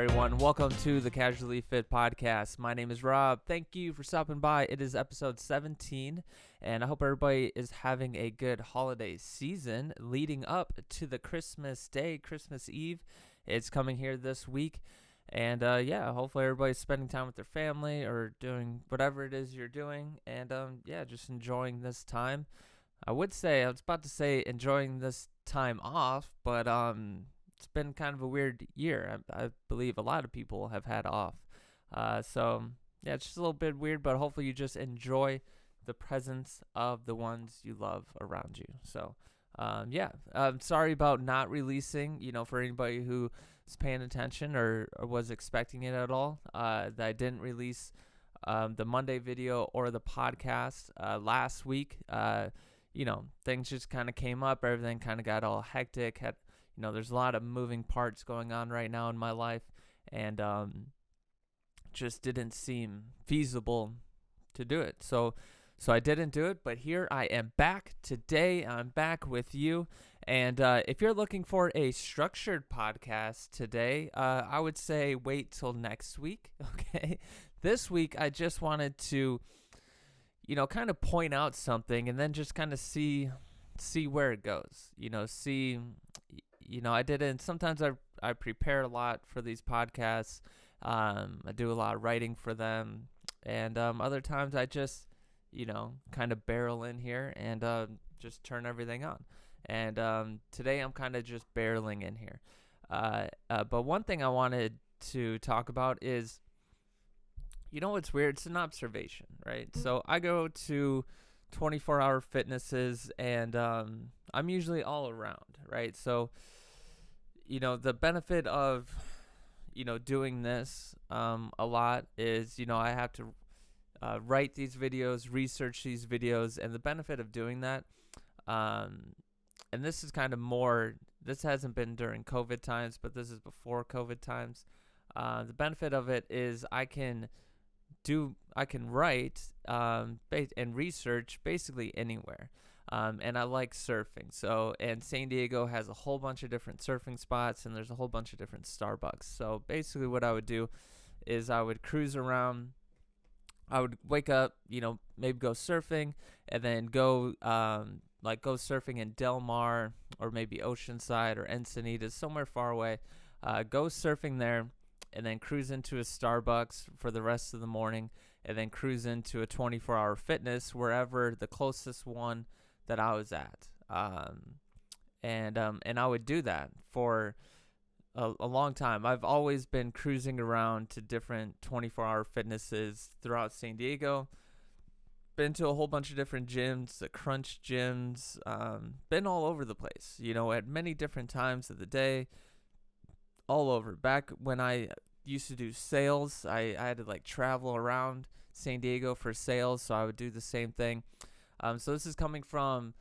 everyone? Welcome to the Casually Fit Podcast. My name is Rob. Thank you for stopping by. It is episode 17, and I hope everybody is having a good holiday season leading up to the Christmas Day, Christmas Eve. It's coming here this week, and hopefully everybody's spending time with their family or doing whatever it is you're doing, and just enjoying this time. I was about to say enjoying this time off, but it's been kind of a weird year. I believe a lot of people have had off. It's just a little bit weird, but hopefully you just enjoy the presence of the ones you love around you. So, I'm sorry about not releasing, for anybody who is paying attention or was expecting it at all, that I didn't release the Monday video or the podcast last week. Things just kind of came up. Everything kind of got all hectic. There's a lot of moving parts going on right now in my life, and just didn't seem feasible to do it. So I didn't do it, but here I am back today. I'm back with you, and if you're looking for a structured podcast today, I would say wait till next week, okay? This week, I just wanted to, kind of point out something and then just kind of see where it goes, I didn't. Sometimes I prepare a lot for these podcasts. I do a lot of writing for them, and other times I just, kind of barrel in here and just turn everything on. And today I'm kind of just barreling in here. But one thing I wanted to talk about is, what's weird? It's an observation, right? So I go to 24-hour fitnesses, and I'm usually all around, right? So, the benefit of, doing this a lot is, I have to write these videos, research these videos, and the benefit of doing that, and this is kind of more, this hasn't been during COVID times, but this is before COVID times. The benefit of it is I can write and research basically anywhere. And I like surfing. And San Diego has a whole bunch of different surfing spots, and there's a whole bunch of different Starbucks. So basically what I would do is I would cruise around. I would wake up, maybe go surfing, and then go surfing in Del Mar or maybe Oceanside or Encinitas, somewhere far away. Go surfing there, and then cruise into a Starbucks for the rest of the morning, and then cruise into a 24-hour fitness, wherever the closest one that I was at. And I would do that for a long time. I've always been cruising around to different 24-hour fitnesses throughout San Diego. Been to a whole bunch of different gyms, the Crunch gyms, been all over the place, at many different times of the day, all over. Back when I used to do sales, I had to travel around San Diego for sales, so I would do the same thing. So this is coming from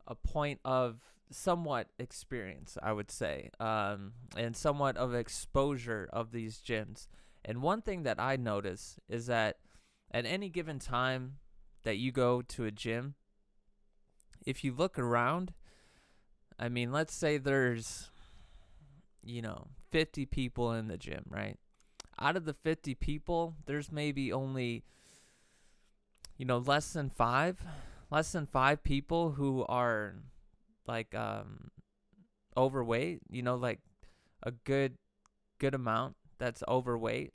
a point of somewhat experience, I would say, and somewhat of exposure of these gyms. And one thing that I notice is that at any given time that you go to a gym, if you look around, let's say there's 50 people in the gym, right? Out of the 50 people, there's maybe only, less than five people who are overweight, a good amount that's overweight.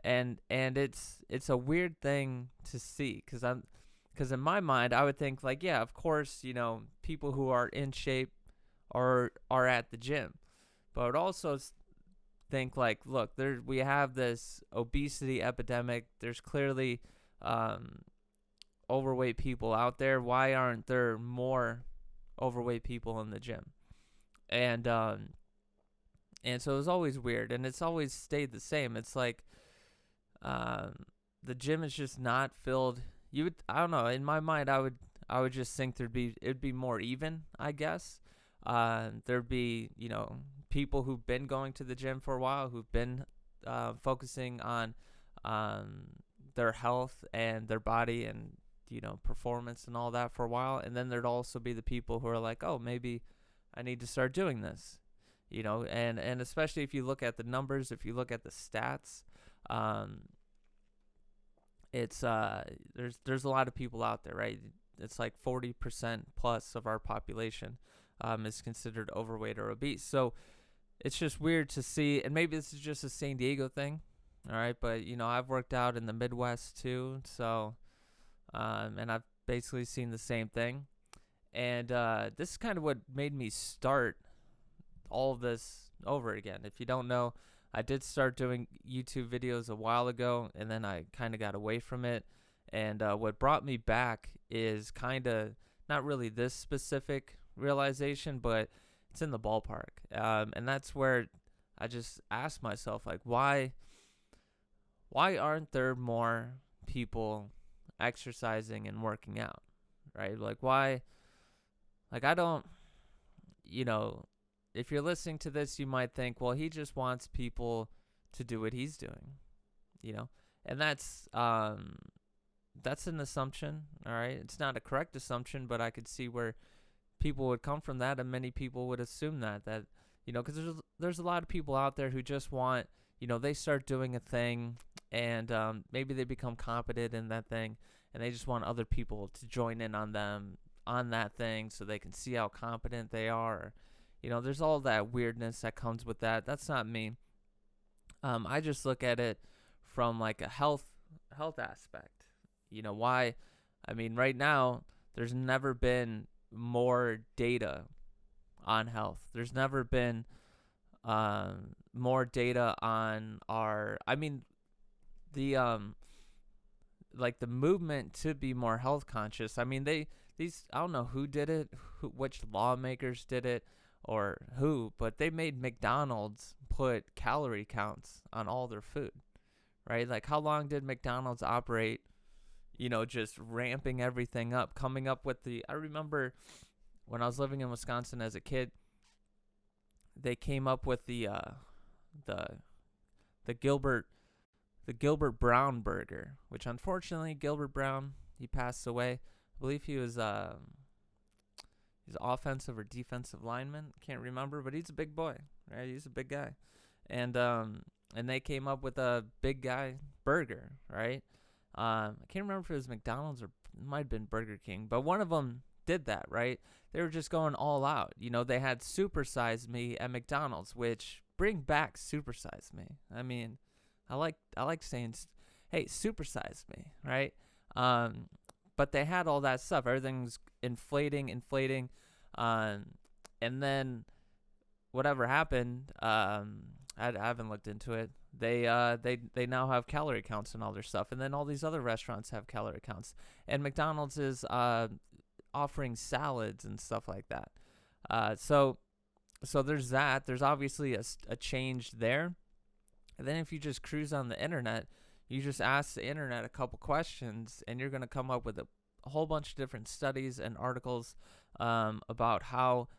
And it's a weird thing to see, because in my mind, I would think of course, people who are in shape are at the gym. But I would also think look, we have this obesity epidemic. There's clearly overweight people out there. Why aren't there more overweight people in the gym? And so it was always weird, and it's always stayed the same. It's the gym is just not filled. I don't know. In my mind, I would just think it'd be more even, I guess. There'd be people who've been going to the gym for a while, who've been focusing on their health and their body and performance and all that for a while. And then there'd also be the people who are like, oh, maybe I need to start doing this. and especially if you look at the numbers, if you look at the stats, it's there's a lot of people out there, right? It's like 40% plus of our population is considered overweight or obese. So it's just weird to see, and maybe this is just a San Diego thing, all right? But I've worked out in the Midwest too, so and I've basically seen the same thing. And this is kind of what made me start all of this over again. If you don't know, I did start doing YouTube videos a while ago, and then I kind of got away from it. And what brought me back is kind of not really this specific realization, but it's in the ballpark. And that's where I just asked myself, like, why aren't there more people exercising and working out, right? Like, why? Like, I don't, if you're listening to this, you might think, well, he just wants people to do what he's doing, and that's an assumption, all right? It's not a correct assumption, but I could see where people would come from that, and many people would assume that because there's a lot of people out there who just want, they start doing a thing, and maybe they become competent in that thing, and they just want other people to join in on them on that thing so they can see how competent they are. There's all that weirdness that comes with that. That's not me. I just look at it from like a health aspect. Why? I mean, right now, there's never been more data on health. There's never been more data on the movement to be more health conscious. I mean, I don't know who did it, which lawmakers did it, or who, but they made McDonald's put calorie counts on all their food, right? Like, how long did McDonald's operate, just ramping everything up, coming up with I remember when I was living in Wisconsin as a kid, they came up with the Gilbert Brown burger, which unfortunately Gilbert Brown, he passed away. I believe he was he's offensive or defensive lineman, can't remember, but he's a big boy, right? He's a big guy, and they came up with a big guy burger, right? I can't remember if it was McDonald's or it might have been Burger King, but one of them did that, right? They were just going all out. They had Supersize Me at McDonald's, which bring back Supersize Me. I mean, I like saying, hey, Supersize Me, right? But they had all that stuff. Everything's inflating. And then whatever happened, I haven't looked into it. They now have calorie counts and all their stuff. And then all these other restaurants have calorie counts. And McDonald's is offering salads and stuff like that. So there's that. There's obviously a change there. And then if you just cruise on the internet, you just ask the internet a couple questions, and you're going to come up with a whole bunch of different studies and articles about how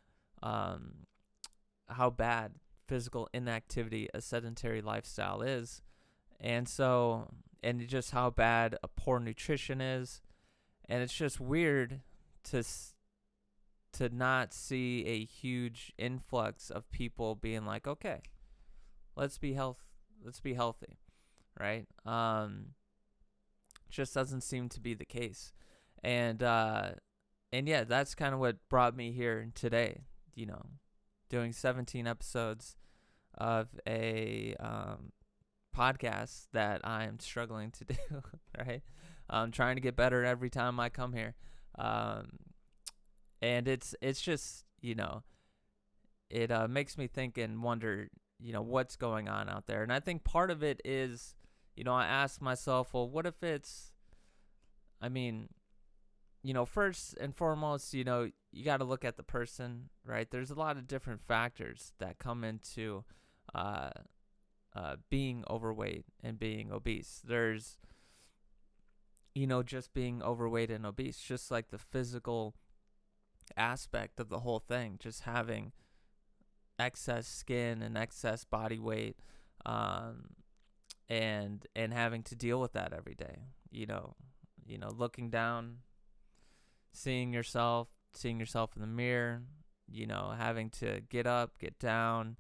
bad physical inactivity, a sedentary lifestyle is, and just how bad a poor nutrition is. And it's just weird to not see a huge influx of people being like, okay, let's be healthy, right? Just doesn't seem to be the case. And yeah, that's kind of what brought me here today, doing 17 episodes of a podcast that I am struggling to do, right? I'm trying to get better every time I come here. And it's just, it makes me think and wonder, what's going on out there. And I think part of it is, I ask myself, well, what if it's, first and foremost, you got to look at the person, right? There's a lot of different factors that come into being overweight and being obese. There's, just being overweight and obese, just like the physical aspect of the whole thing, just having excess skin and excess body weight, and having to deal with that every day, looking down, seeing yourself in the mirror, having to get up, get down,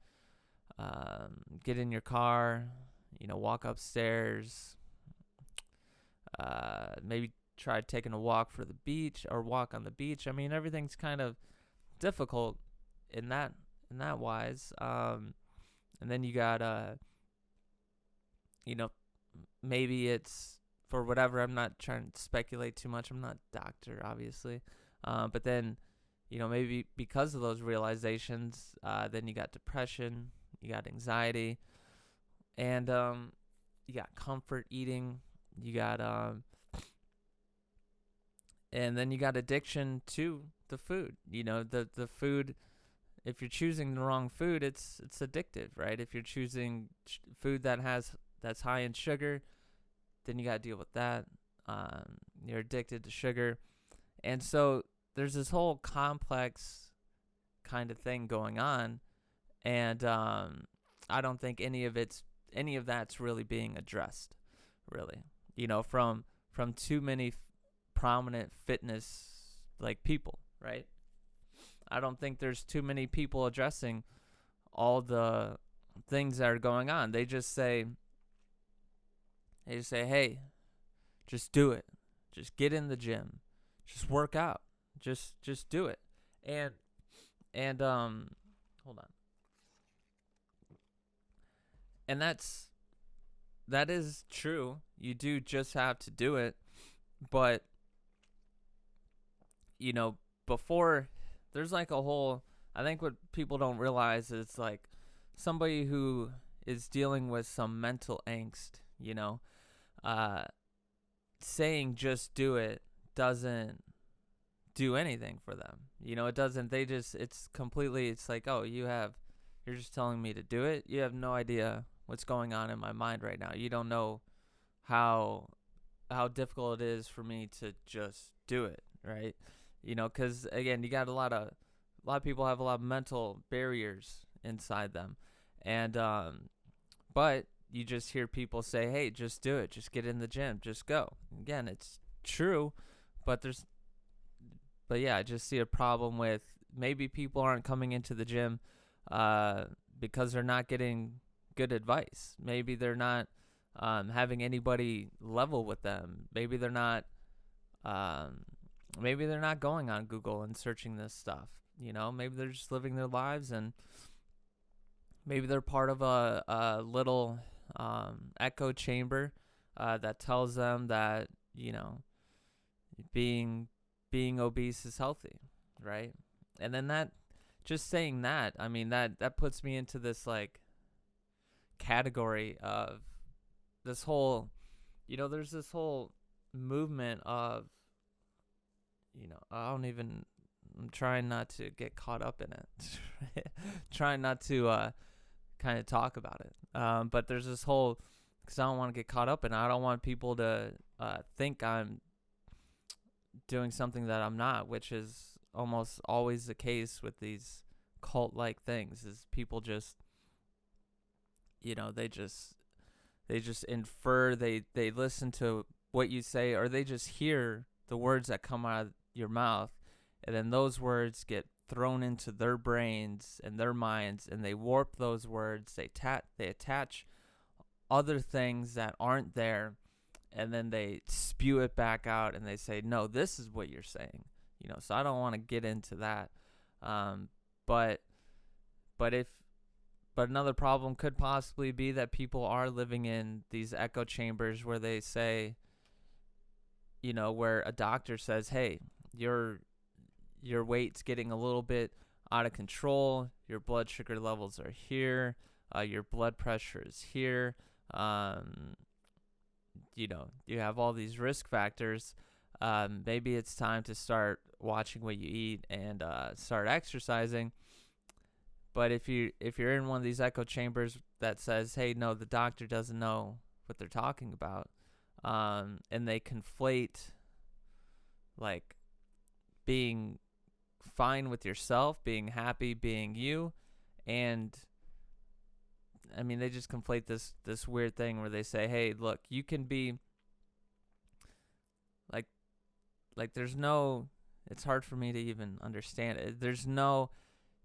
get in your car, walk upstairs, maybe try taking a walk for the beach or walk on the beach. I mean, everything's kind of difficult in that wise. And then you got maybe it's for whatever. I'm not trying to speculate too much. I'm not a doctor, obviously. But then, maybe because of those realizations, then you got depression, you got anxiety, and you got comfort eating, you got and then you got addiction to the food. The food. If you're choosing the wrong food, it's addictive, right? If you're choosing food that's high in sugar, then you got to deal with that. You're addicted to sugar. And so there's this whole complex kind of thing going on. And I don't think any of that's really being addressed, really. From too many prominent fitness people, right? I don't think there's too many people addressing all the things that are going on. They just say, hey, just do it. Just get in the gym. Just work out. Just do it. And hold on. And that is true. You do just have to do it. But before there's a whole, I think what people don't realize is somebody who is dealing with some mental angst, saying just do it doesn't do anything for them. It doesn't, it's completely, it's oh, you're just telling me to do it. You have no idea what's going on in my mind right now. You don't know how difficult it is for me to just do it, right? Because again, you got a lot of people have a lot of mental barriers inside them, and but you just hear people say, hey, just do it, just get in the gym, just go. Again, it's true, but yeah, I just see a problem with maybe people aren't coming into the gym because they're not getting good advice. Maybe they're not having anybody level with them. Maybe they're not going on Google and searching this stuff. Maybe they're just living their lives, and maybe they're part of a little echo chamber that tells them that being obese is healthy, right? And then that, just saying that, I mean, that puts me into this category of this whole, there's this whole movement of, I'm trying not to get caught up in it, trying not to kind of talk about it. But there's this whole, because I don't want to get caught up in it. I don't want people to think I'm doing something that I'm not, which is almost always the case with these cult-like things, is people just, they just infer, they listen to what you say, or they just hear the words that come out of your mouth, and then those words get thrown into their brains and their minds, and they warp those words. They attach other things that aren't there, and then they spew it back out, and they say, no, this is what you're saying. So I don't want to get into that. But another problem could possibly be that people are living in these echo chambers where they say, where a doctor says, hey, your weight's getting a little bit out of control. Your blood sugar levels are here. Your blood pressure is here. You have all these risk factors. Maybe it's time to start watching what you eat and start exercising. But if you're in one of these echo chambers that says, hey, no, the doctor doesn't know what they're talking about, and they conflate being fine with yourself, being happy, being you, and I mean, they just conflate this weird thing where they say, hey, look, you can be there's no, it's hard for me to even understand it. There's no,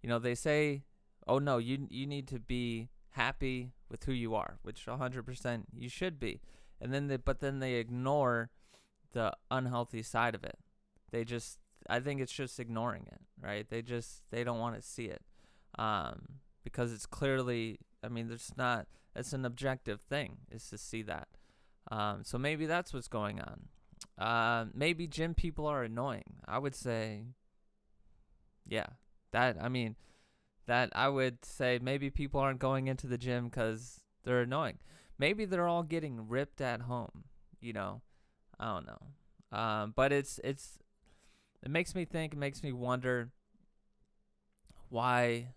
they say, oh no, you need to be happy with who you are, which 100% you should be. And then they ignore the unhealthy side of it. I think it's just ignoring it, right? They don't want to see it. Because it's clearly, it's an objective thing is to see that. So maybe that's what's going on. Maybe gym people are annoying. I would say, yeah, that I would say maybe people aren't going into the gym because they're annoying. Maybe they're all getting ripped at home, I don't know. But it makes me think, it makes me wonder why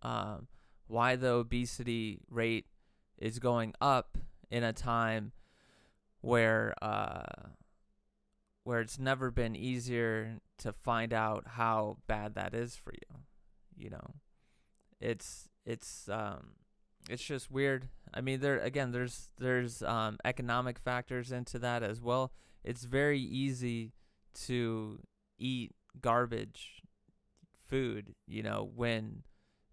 the obesity rate is going up in a time where it's never been easier to find out how bad that is for you. It's just weird. There's economic factors into that as well. It's very easy to eat garbage food, when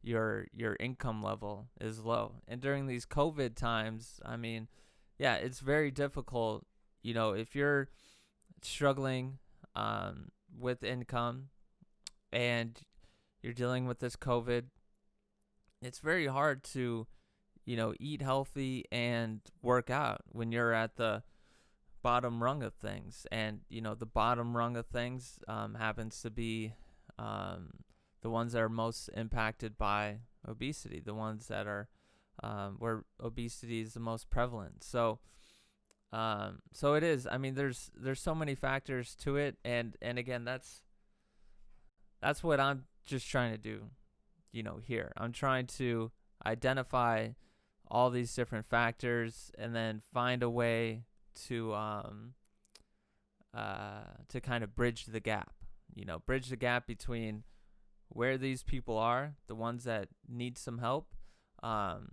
your income level is low. And during these COVID times, it's very difficult, if you're struggling with income and you're dealing with this COVID, it's very hard to, eat healthy and work out when you're at the bottom rung of things. And, the bottom rung of things happens to be the ones that are most impacted by obesity, the ones that are where obesity is the most prevalent. So it is. There's so many factors to it, and again, that's what I'm just trying to do, here. I'm trying to identify all these different factors and then find a way to kind of bridge the gap between where these people are, the ones that need some help, and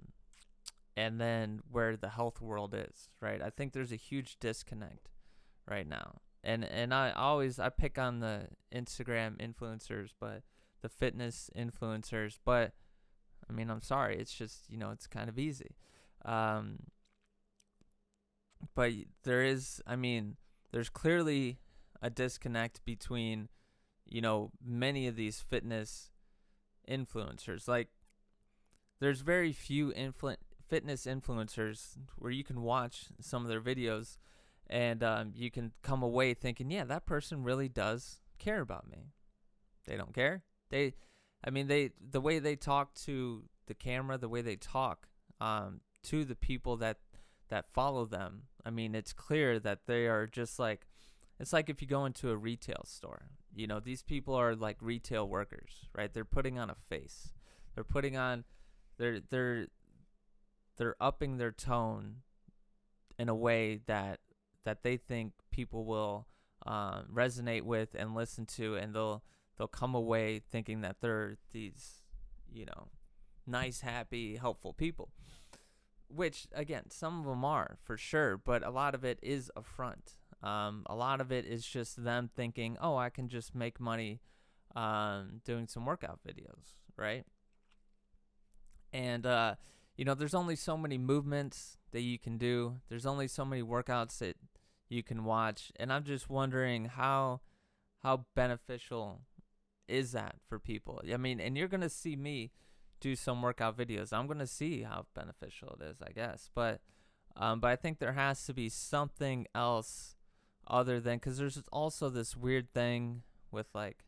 then where the health world is, right? I think there's a huge disconnect right now. And I pick on the Instagram influencers, but the fitness influencers, but I'm sorry, it's just, it's kind of easy. But there's clearly a disconnect between, many of these fitness influencers. Like, there's very few fitness influencers where you can watch some of their videos and you can come away thinking, yeah, that person really does care about me. They don't care. The way they talk to the camera, the way they talk to the people that follow them, it's clear that they are just like, it's like if you go into a retail store, these people are like retail workers, right? They're putting on a face. They're putting on, they're upping their tone in a way that they think people will resonate with and listen to, and they'll come away thinking that they're these, nice, happy, helpful people. Which, again, some of them are, for sure, but a lot of it is a front. A lot of it is just them thinking, oh, I can just make money doing some workout videos, right? And, there's only so many movements that you can do. There's only so many workouts that you can watch. And I'm just wondering how beneficial is that for people? And you're going to see me do some workout videos. I'm going to see how beneficial it is, I guess. But I think there has to be something else other than, because there's also this weird thing with like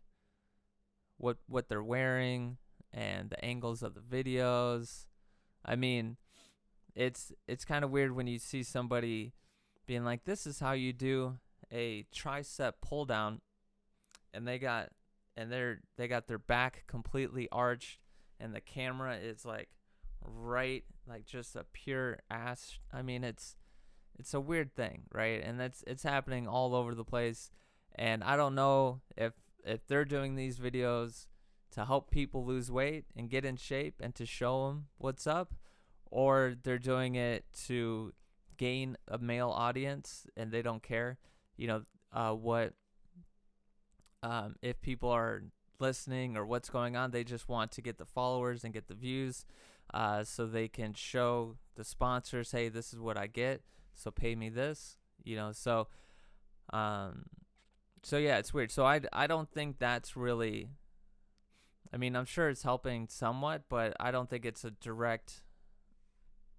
what they're wearing and the angles of the videos. It's kind of weird when you see somebody being like, this is how you do a tricep pull down, and they got their back completely arched, and the camera is like right, like just a pure ass. It's a weird thing, right? And it's happening all over the place. And I don't know if they're doing these videos to help people lose weight and get in shape and to show them what's up, or they're doing it to gain a male audience and they don't care, what if people are listening or what's going on. They just want to get the followers and get the views. so they can show the sponsors, hey, this is what I get, so pay me this, so yeah, it's weird. So I don't think that's really, I mean, I'm sure it's helping somewhat, but I don't think it's a direct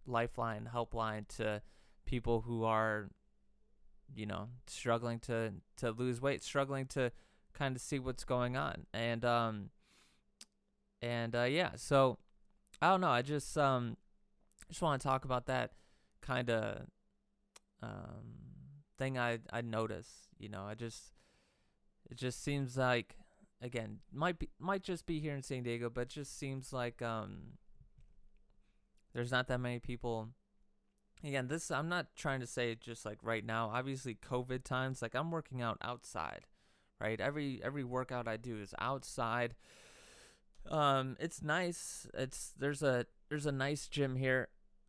lifeline, helpline to people who are, struggling to lose weight, struggling to kind of see what's going on. Yeah, so I don't know. I just want to talk about that kind of thing I notice. It just seems like, again, might just be here in San Diego, but it just seems like there's not that many people. Again, this, I'm not trying to say just like right now. Obviously, COVID times, like I'm working out outside, right? Every workout I do is outside. It's nice. There's a nice gym here,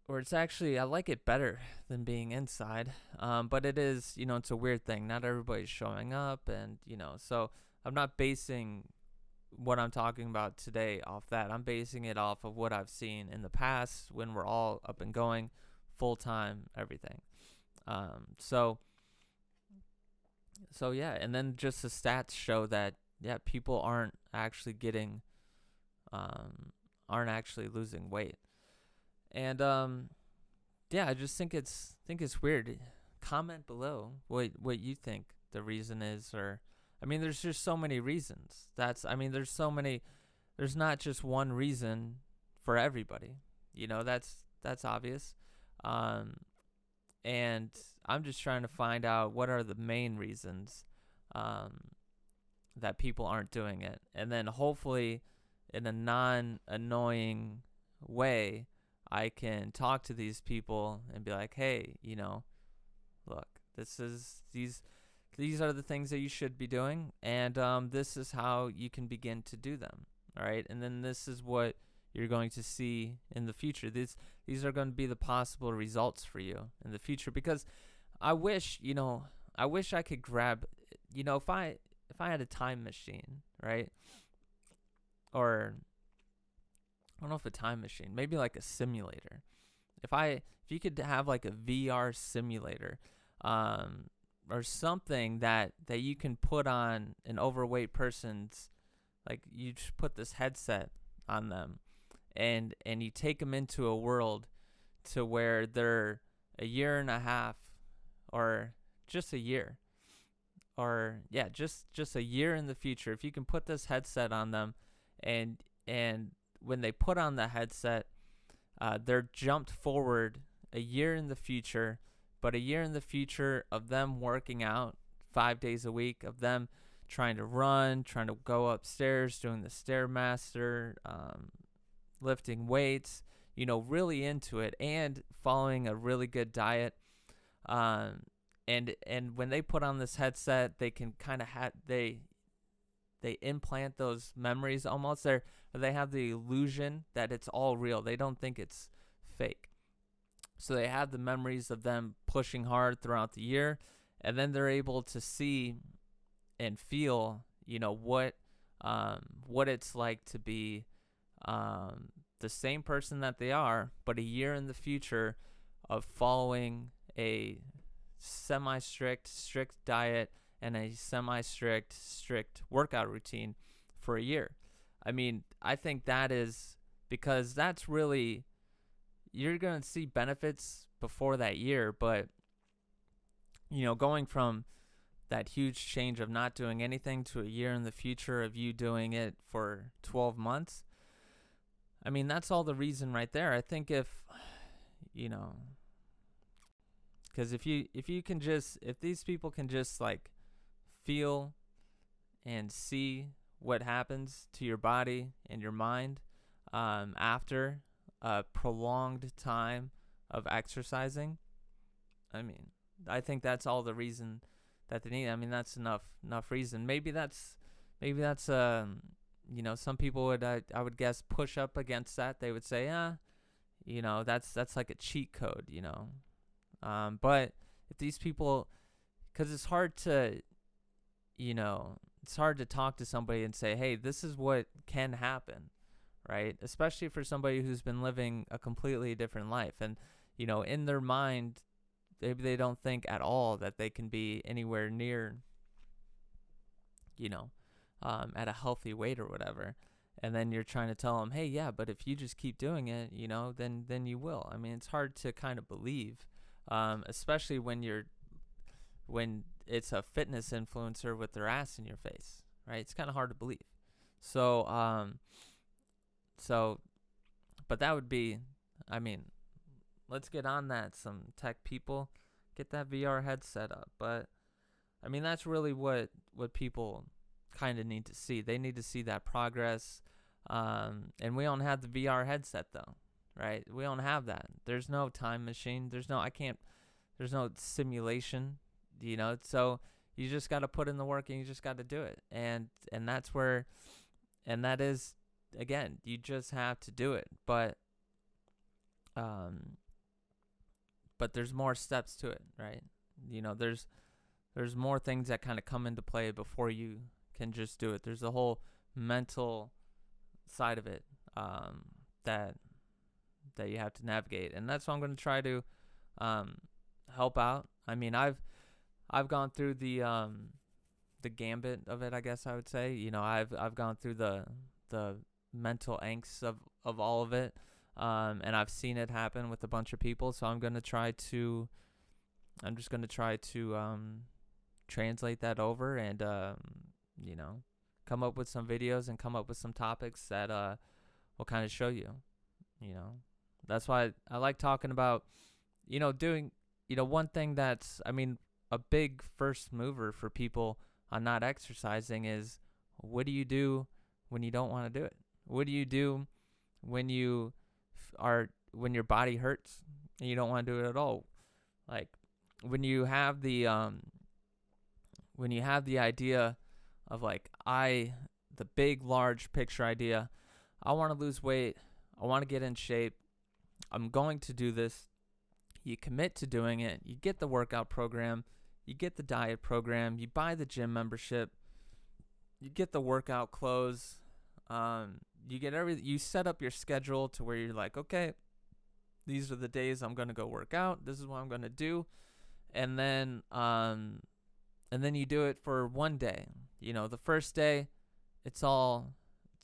or it's actually, I like it better than being inside. But it is, it's a weird thing. Not everybody's showing up, and so I'm not basing what I'm talking about today off that. I'm basing it off of what I've seen in the past when we're all up and going, full time, everything. So yeah, and then just the stats show that people aren't actually losing weight. And I just think it's weird. Comment below what you think the reason is, or I mean, there's just so many reasons. There's not just one reason for everybody. That's obvious. And I'm just trying to find out what are the main reasons that people aren't doing it. And then hopefully in a non-annoying way, I can talk to these people and be like, hey, look, these are the things that you should be doing, and this is how you can begin to do them. All right, and then this is what you're going to see in the future. These are going to be the possible results for you in the future. Because I wish I could grab, if I had a time machine, right? Or I don't know if a time machine, maybe like a simulator. If you could have like a VR simulator, or something that you can put on an overweight person's, like you just put this headset on them, and you take them into a world to where they're a year and a half, or just a year, or just a year in the future. If you can put this headset on them, and when they put on the headset, they're jumped forward a year in the future, but a year in the future of them working out 5 days a week, of them trying to run, trying to go upstairs, doing the Stairmaster, lifting weights, really into it, and following a really good diet. And when they put on this headset, they can kind of they implant those memories almost. They have the illusion that it's all real. They don't think it's fake. So they have the memories of them pushing hard throughout the year, and then they're able to see and feel, what it's like to be the same person that they are, but a year in the future of following a strict diet and a strict workout routine for a year. I mean, I think that is, because that's really, you're going to see benefits before that year, but going from that huge change of not doing anything to a year in the future of you doing it for 12 months, I mean, that's all the reason right there. I think if these people can just like feel and see what happens to your body and your mind after a prolonged time of exercising, I mean, I think that's all the reason that they need. I mean, that's enough reason. Maybe that's some people would, I would guess, push up against that. They would say, that's like a cheat code, but if these people, because it's hard to talk to somebody and say, hey, this is what can happen, right? Especially for somebody who's been living a completely different life. And, in their mind, maybe they don't think at all that they can be anywhere near, at a healthy weight or whatever. And then you're trying to tell them, hey, yeah, but if you just keep doing it, then you will. I mean, it's hard to kind of believe, especially when it's a fitness influencer with their ass in your face, right? It's kind of hard to believe. So, but that would be, let's get on that. Some tech people, get that VR headset up. But, that's really what people kind of need to see. They need to see that progress. And we don't have the VR headset though, right? We don't have that. There's no time machine. There's no simulation, so you just got to put in the work and you just got to do it. And that is, again, you just have to do it. But there's more steps to it, right? There's more things that kind of come into play before you can just do it. There's the whole mental side of it that you have to navigate, and that's what I'm going to try to help out. I've gone through the gambit of it, I guess I would say. I've gone through the mental angst of all of it, and I've seen it happen with a bunch of people. So I'm just going to try to translate that over and come up with some videos and come up with some topics that will kind of show you. That's why I like talking about doing one thing that's a big first mover for people on not exercising is, what do you do when you don't want to do it? What do you do when your body hurts and you don't want to do it at all? Like when you have the idea of the big, large picture idea, I want to lose weight, I want to get in shape, I'm going to do this. You commit to doing it, you get the workout program, you get the diet program, you buy the gym membership, you get the workout clothes, you get you set up your schedule to where you're like, okay, these are the days I'm going to go work out, this is what I'm going to do. And then you do it for one day. The first day, it's all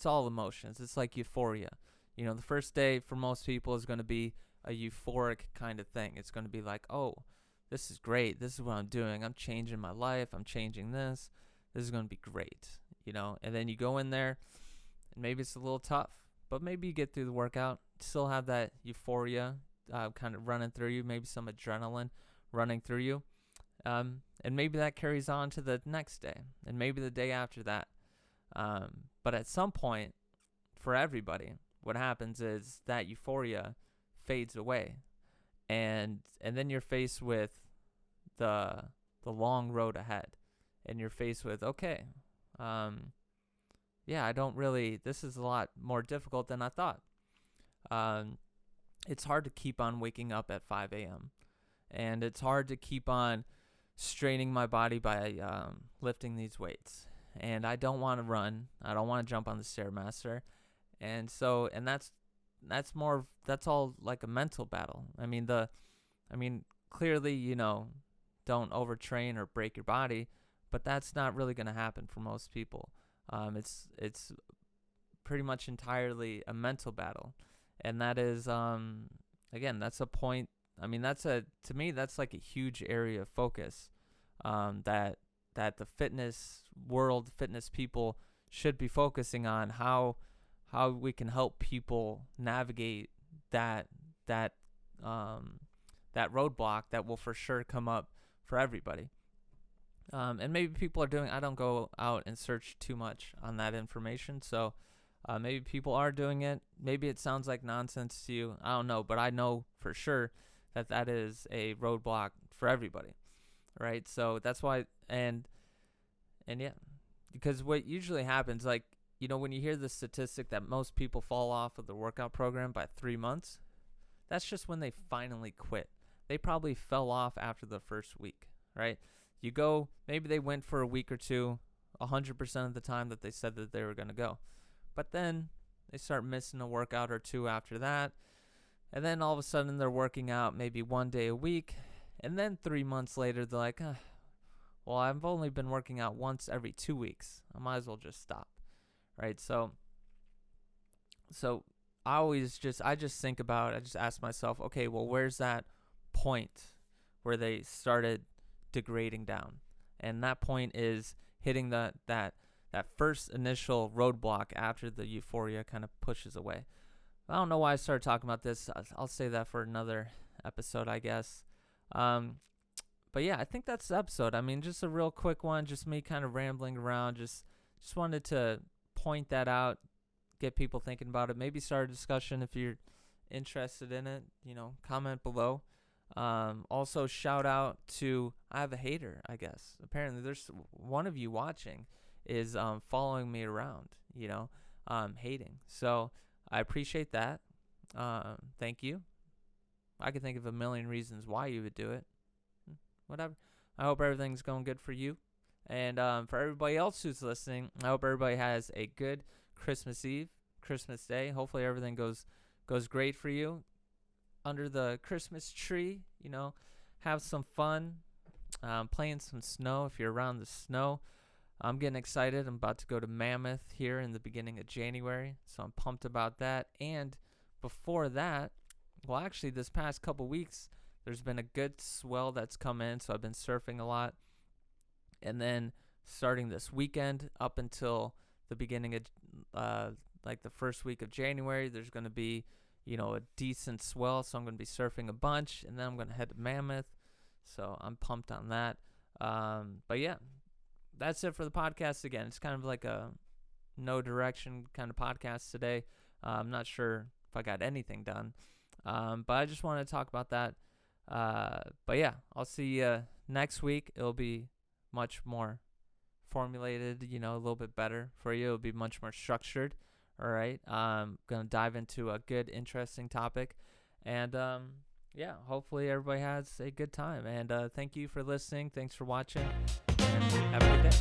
emotions. It's like euphoria. The first day for most people is going to be a euphoric kind of thing. It's going to be like, oh, this is great. This is what I'm doing. I'm changing my life. I'm changing this. This is going to be great. And then you go in there and maybe it's a little tough, but maybe you get through the workout, still have that euphoria kind of running through you, maybe some adrenaline running through you. And maybe that carries on to the next day and maybe the day after that. But at some point, for everybody, what happens is that euphoria fades away. And then you're faced with the long road ahead. And you're faced with, okay, this is a lot more difficult than I thought. It's hard to keep on waking up at 5 a.m. And it's hard to keep on straining my body by lifting these weights. And I don't want to run. I don't want to jump on the Stairmaster. And that's all like a mental battle. Clearly, don't overtrain or break your body, but that's not really going to happen for most people. It's pretty much entirely a mental battle. And that is, again, that's a point. To me, that's like a huge area of focus that the fitness world, fitness people should be focusing on, how we can help people navigate that roadblock that will for sure come up for everybody. And maybe people are doing, I don't go out and search too much on that information, so maybe people are doing it. Maybe it sounds like nonsense to you. I don't know, but I know for sure that is a roadblock for everybody, right? So that's why, and yeah, because what usually happens, when you hear the statistic that most people fall off of the workout program by 3 months, that's just when they finally quit. They probably fell off after the first week, right? Maybe they went for a week or two, 100% of the time that they said that they were going to go. But then They start missing a workout or two after that. And then all of a sudden they're working out maybe 1 day a week. And then 3 months later, they're like, well, I've only been working out once every 2 weeks. I might as well just stop. Right? So I just think about, I just ask myself, okay, well, where's that point where they started degrading down? And that point is hitting that first initial roadblock after the euphoria kind of pushes away. I don't know why I started talking about this. I'll save that for another episode, I guess. But yeah, I think that's the episode. I mean, just a real quick one, just me kind of rambling around. Just wanted to point that out, get people thinking about it. Maybe start a discussion if you're interested in it. Comment below. Also, shout out to, I have a hater, I guess. Apparently, there's one of you watching is following me around, hating. So I appreciate that. Thank you. I could think of a million reasons why you would do it. Whatever. I hope everything's going good for you. And for everybody else who's listening, I hope everybody has a good Christmas Eve, Christmas Day. Hopefully everything goes great for you. Under the Christmas tree, have some fun. Playing some snow if you're around the snow. I'm getting excited. I'm about to go to Mammoth here in the beginning of January, so I'm pumped about that. And before that, well, actually, this past couple weeks, there's been a good swell that's come in, so I've been surfing a lot. And then starting this weekend up until the beginning of, like the first week of January, there's going to be, a decent swell, so I'm going to be surfing a bunch, and then I'm going to head to Mammoth, so I'm pumped on that. But yeah, that's it for the podcast. Again, it's kind of like a no direction kind of podcast today. I'm not sure if I got anything done, but I just wanted to talk about that. But yeah, I'll see you next week. It'll be much more formulated, a little bit better for you. It'll be much more structured. All right. I'm going to dive into a good, interesting topic. And yeah, hopefully everybody has a good time. And thank you for listening. Thanks for watching. And have a good day.